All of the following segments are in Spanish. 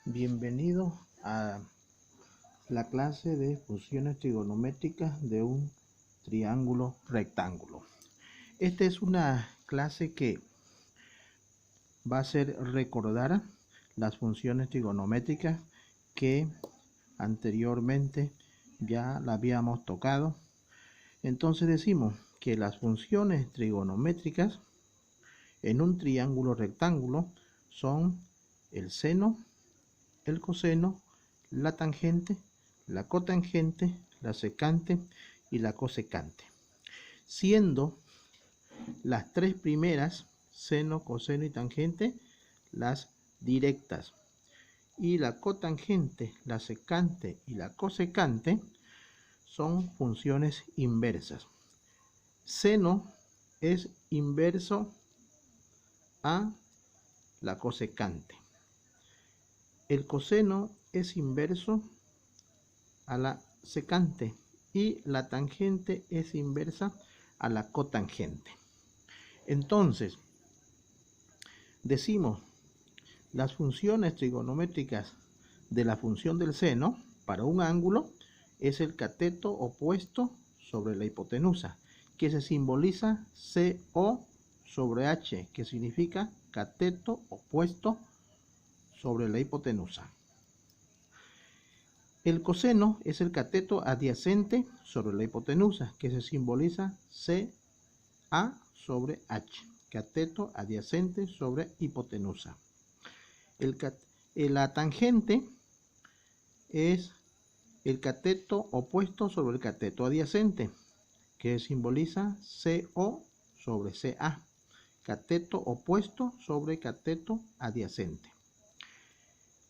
Bienvenido a la clase de funciones trigonométricas de un triángulo rectángulo. Esta es una clase que va a hacer recordar las funciones trigonométricas que anteriormente ya la habíamos tocado. Entonces decimos que las funciones trigonométricas en un triángulo rectángulo son el seno, el coseno, la tangente, la cotangente, la secante y la cosecante, siendo las tres primeras, seno, coseno y tangente, las directas, y la cotangente, la secante y la cosecante son funciones inversas. Seno es inverso a la cosecante. El coseno es inverso a la secante y la tangente es inversa a la cotangente. Entonces, decimos las funciones trigonométricas de la función del seno para un ángulo es el cateto opuesto sobre la hipotenusa, que se simboliza CO sobre H, que significa cateto opuesto sobre la hipotenusa. El coseno es el cateto adyacente sobre la hipotenusa, que se simboliza CA sobre H, cateto adyacente sobre hipotenusa. La tangente es el cateto opuesto sobre el cateto adyacente, que simboliza CO sobre CA, cateto opuesto sobre cateto adyacente.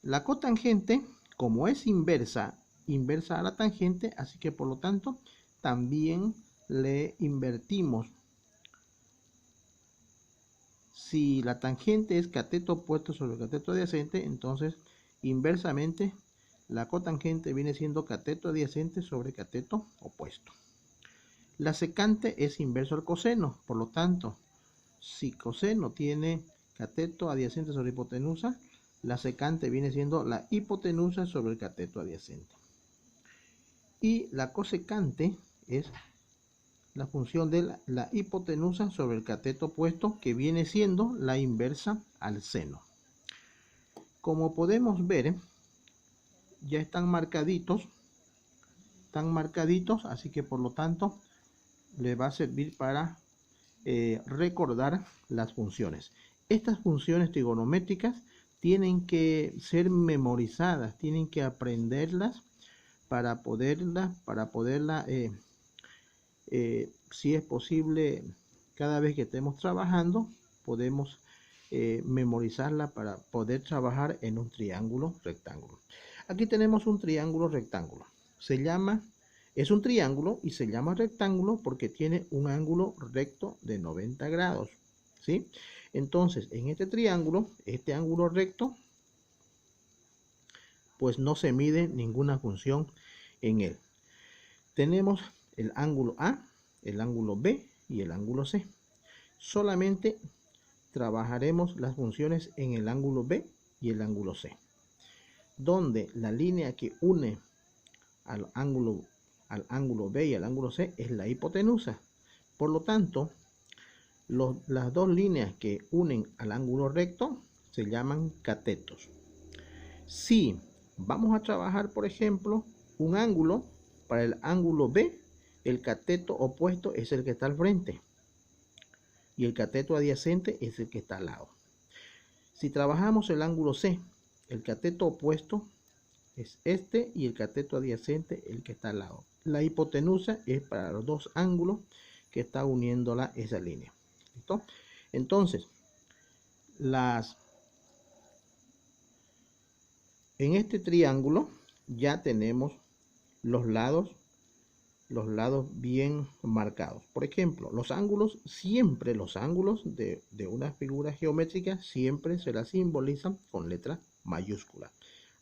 La cotangente, como es inversa a la tangente, así que por lo tanto también le invertimos. Si la tangente es cateto opuesto sobre cateto adyacente, entonces inversamente la cotangente viene siendo cateto adyacente sobre cateto opuesto. La secante es inverso al coseno, por lo tanto, si coseno tiene cateto adyacente sobre hipotenusa, la secante viene siendo la hipotenusa sobre el cateto adyacente. Y la cosecante es la función de la hipotenusa sobre el cateto opuesto, que viene siendo la inversa al seno. Como podemos ver, ya están marcaditos, así que por lo tanto le va a servir para recordar las funciones. Estas funciones trigonométricas tienen que ser memorizadas, tienen que aprenderlas para poderla, si es posible, cada vez que estemos trabajando, podemos memorizarla para poder trabajar en un triángulo rectángulo. Aquí tenemos un triángulo rectángulo. Es un triángulo y se llama rectángulo porque tiene un ángulo recto de 90 grados. ¿Sí? Entonces, en este triángulo, este ángulo recto, pues no se mide ninguna función en él. Tenemos el ángulo A, el ángulo B y el ángulo C. Solamente trabajaremos las funciones en el ángulo B y el ángulo C, donde la línea que une al ángulo B y al ángulo C es la hipotenusa. Por lo tanto, las dos líneas que unen al ángulo recto se llaman catetos. Si vamos a trabajar, por ejemplo, un ángulo, para el ángulo B, el cateto opuesto es el que está al frente y el cateto adyacente es el que está al lado. Si trabajamos el ángulo C, el cateto opuesto es este y el cateto adyacente el que está al lado. La hipotenusa es para los dos ángulos que está uniéndola esa línea. ¿Listo? Entonces, en este triángulo ya tenemos los lados bien marcados. Por ejemplo, los ángulos de una figura geométrica siempre se las simbolizan con letra mayúscula.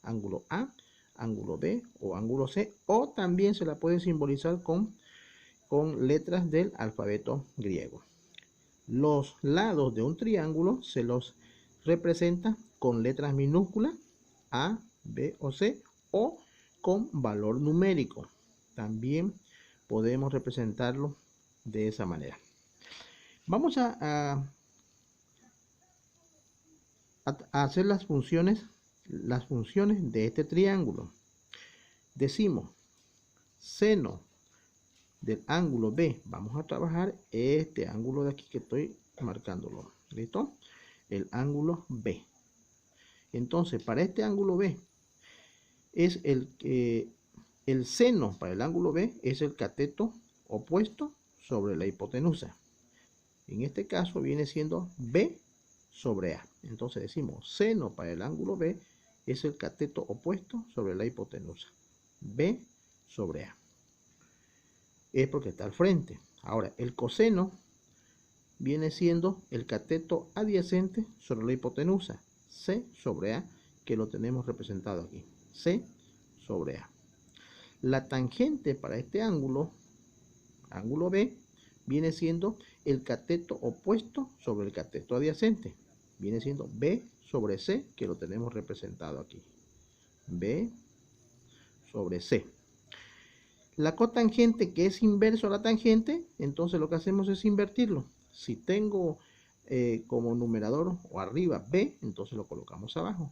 Ángulo A, ángulo B o ángulo C, o también se la puede simbolizar con letras del alfabeto griego. Los lados de un triángulo se los representa con letras minúsculas A, B o C, o con valor numérico. También podemos representarlo de esa manera. Vamos a hacer las funciones de este triángulo. Decimos seno del ángulo B. Vamos a trabajar este ángulo de aquí que estoy marcándolo. ¿Listo? El ángulo B. Entonces, para este ángulo B, es el seno para el ángulo B es el cateto opuesto sobre la hipotenusa. En este caso viene siendo B sobre A. Entonces decimos seno para el ángulo B es el cateto opuesto sobre la hipotenusa. B sobre A. Es porque está al frente. Ahora, el coseno viene siendo el cateto adyacente sobre la hipotenusa. C sobre A, que lo tenemos representado aquí. C sobre A. La tangente para este ángulo B, viene siendo el cateto opuesto sobre el cateto adyacente. Viene siendo B sobre C, que lo tenemos representado aquí. B sobre C. La cotangente, que es inverso a la tangente, entonces lo que hacemos es invertirlo. Si tengo como numerador o arriba B, entonces lo colocamos abajo.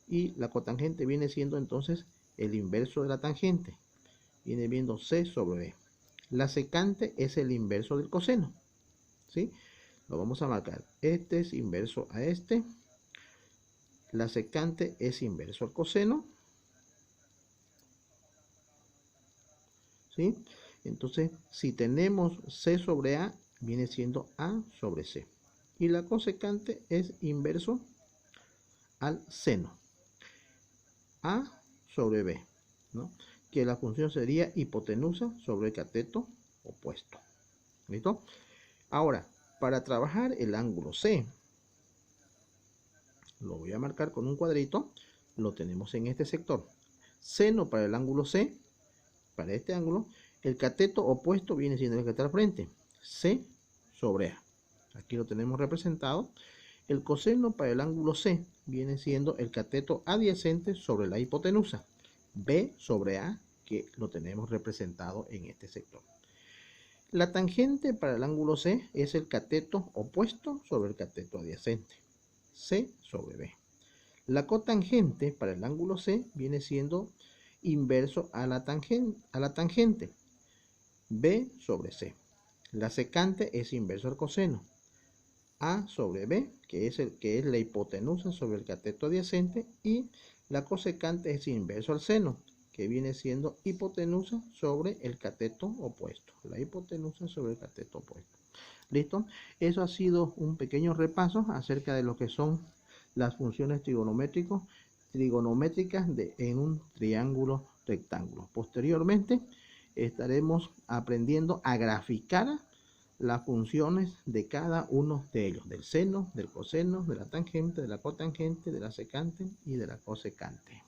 Y la cotangente viene siendo entonces el inverso de la tangente. Viene viendo C sobre B. La secante es el inverso del coseno. ¿Sí? Lo vamos a marcar. Este es inverso a este. La secante es inverso al coseno. ¿Sí? Entonces, si tenemos C sobre A, viene siendo A sobre C. Y la cosecante es inverso al seno. A sobre B, ¿no? Que la función sería hipotenusa sobre el cateto opuesto. ¿Listo? Ahora, para trabajar el ángulo C, lo voy a marcar con un cuadrito. Lo tenemos en este sector. Seno para el ángulo C, para este ángulo, el cateto opuesto viene siendo el que está al frente. C sobre A. Aquí lo tenemos representado. El coseno para el ángulo C viene siendo el cateto adyacente sobre la hipotenusa. B sobre A, que lo tenemos representado en este sector. La tangente para el ángulo C es el cateto opuesto sobre el cateto adyacente. C sobre B. La cotangente para el ángulo C viene siendo inverso a la tangente. B sobre C. La secante es inverso al coseno. A sobre B, que es la hipotenusa sobre el cateto adyacente, y la cosecante es inverso al seno, que viene siendo hipotenusa sobre el cateto opuesto. La hipotenusa sobre el cateto opuesto. ¿Listo? Eso ha sido un pequeño repaso acerca de lo que son las funciones trigonométricas en un triángulo rectángulo. Posteriormente estaremos aprendiendo a graficar las funciones de cada uno de ellos, del seno, del coseno, de la tangente, de la cotangente, de la secante y de la cosecante.